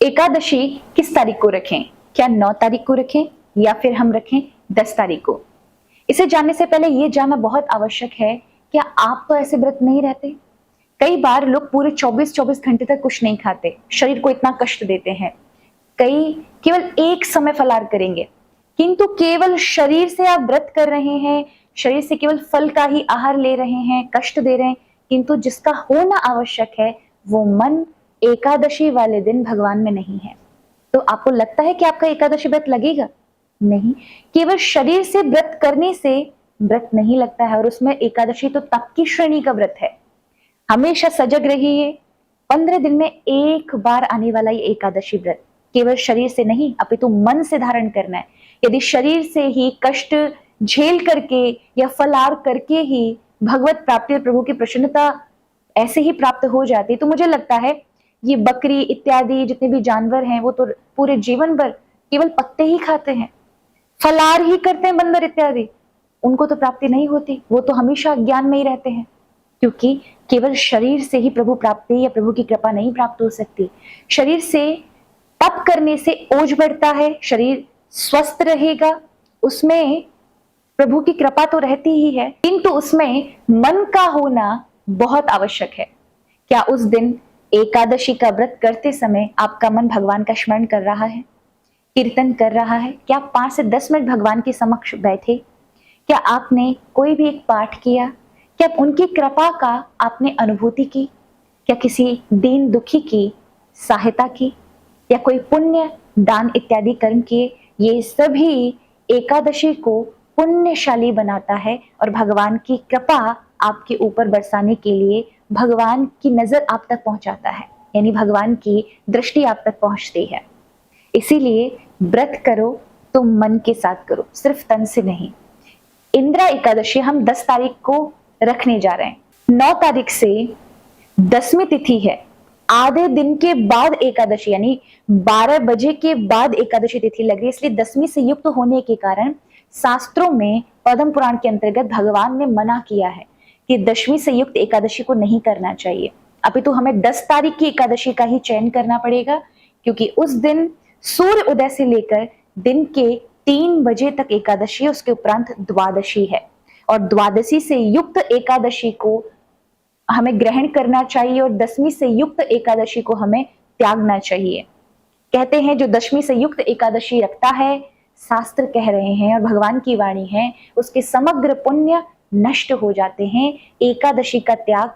एकादशी किस तारीख को रखें? क्या 9 तारीख को रखें या फिर हम रखें 10 तारीख को? इसे जानने से पहले ये जानना बहुत आवश्यक है, क्या आप तो ऐसे व्रत नहीं रहते? कई बार लोग पूरे 24-24 घंटे तक कुछ नहीं खाते, शरीर को इतना कष्ट देते हैं। कई केवल एक समय फलाहार करेंगे, किंतु केवल शरीर से आप व्रत कर रहे हैं, शरीर से केवल फल का ही आहार ले रहे हैं, कष्ट दे रहे हैं, किंतु जिसका होना आवश्यक है वो मन एकादशी वाले दिन भगवान में नहीं है। तो आपको लगता है कि आपका एकादशी व्रत लगेगा? नहीं, केवल शरीर से व्रत करने से व्रत नहीं लगता है, और उसमें एकादशी तो तप की श्रेणी का व्रत है। हमेशा सजग रहिए। 15 दिन में एक बार आने वाला ये एकादशी व्रत केवल शरीर से नहीं अपितु मन से धारण करना है। यदि शरीर से ही कष्ट झेल करके या फलाहार करके ही भगवत प्राप्ति और प्रभु की प्रसन्नता ऐसे ही प्राप्त हो जाती, तो मुझे लगता है ये बकरी इत्यादि जितने भी जानवर हैं वो तो पूरे जीवन भर केवल पत्ते ही खाते हैं, फलाहार ही करते हैं, बंदर इत्यादि, उनको तो प्राप्ति नहीं होती, वो तो हमेशा ज्ञान में ही रहते हैं। क्योंकि केवल शरीर से ही प्रभु प्राप्ति या प्रभु की कृपा नहीं प्राप्त हो सकती। शरीर से तप करने से ओज बढ़ता है, शरीर स्वस्थ रहेगा, उसमें प्रभु की कृपा तो रहती ही है, किंतु उसमें मन का होना बहुत आवश्यक है। क्या उस दिन एकादशी का व्रत करते समय आपका मन भगवान का स्मरण कर रहा है, कीर्तन कर रहा है? क्या आप 5 से 10 मिनट भगवान के समक्ष बैठे? क्या आपने कोई भी एक पाठ किया? क्या उनकी कृपा का आपने अनुभूति की? क्या किसी दीन दुखी की सहायता की या कोई पुण्य दान इत्यादि कर्म किए? ये सभी एकादशी को पुण्यशाली बनाता है और भगवान की कृपा आपके ऊपर बरसाने के लिए भगवान की नजर आप तक पहुंचाता है, यानी भगवान की दृष्टि आप तक पहुंचती है। इसीलिए व्रत करो तो मन के साथ करो, सिर्फ तन से नहीं। इंद्रा एकादशी हम 10 तारीख को रखने जा रहे हैं। 9 तारीख से 10वीं तिथि है, आधे दिन के बाद एकादशी यानी 12 बजे के बाद एकादशी तिथि लग रही है, इसलिए 10वीं से युक्त होने के कारण शास्त्रों में पद्म पुराण के अंतर्गत भगवान ने मना किया है कि 10वीं से युक्त एकादशी को नहीं करना चाहिए। अभी तो हमें 10 तारीख की एकादशी का ही चयन करना पड़ेगा, क्योंकि उस दिन सूर्य उदय से लेकर दिन के 3 बजे तक एकादशी है, उसके उपरांत द्वादशी है, और द्वादशी से युक्त एकादशी को हमें ग्रहण करना चाहिए और 10वीं से युक्त एकादशी को हमें त्यागना चाहिए। कहते हैं जो 10वीं से युक्त एकादशी रखता है, शास्त्र कह रहे हैं और भगवान की वाणी है, उसके समग्र पुण्य नष्ट हो जाते हैं। एकादशी का त्याग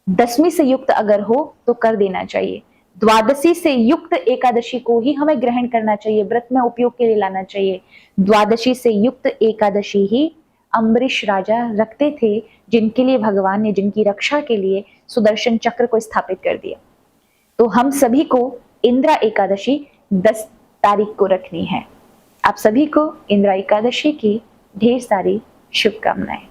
10वीं से युक्त अगर हो तो कर देना चाहिए। द्वादशी से युक्त एकादशी को ही हमें ग्रहण करना चाहिए, व्रत में उपयोग के लिए लाना चाहिए। द्वादशी से युक्त एकादशी ही अम्बरीश राजा रखते थे, जिनके लिए भगवान ने जिनकी रक्षा के लिए सुदर्शन चक्र को स्थापित कर दिया। तो हम सभी को इंद्रा एकादशी 10 तारीख को रखनी है। आप सभी को इंद्रा एकादशी की ढेर सारी शुभकामनाएं।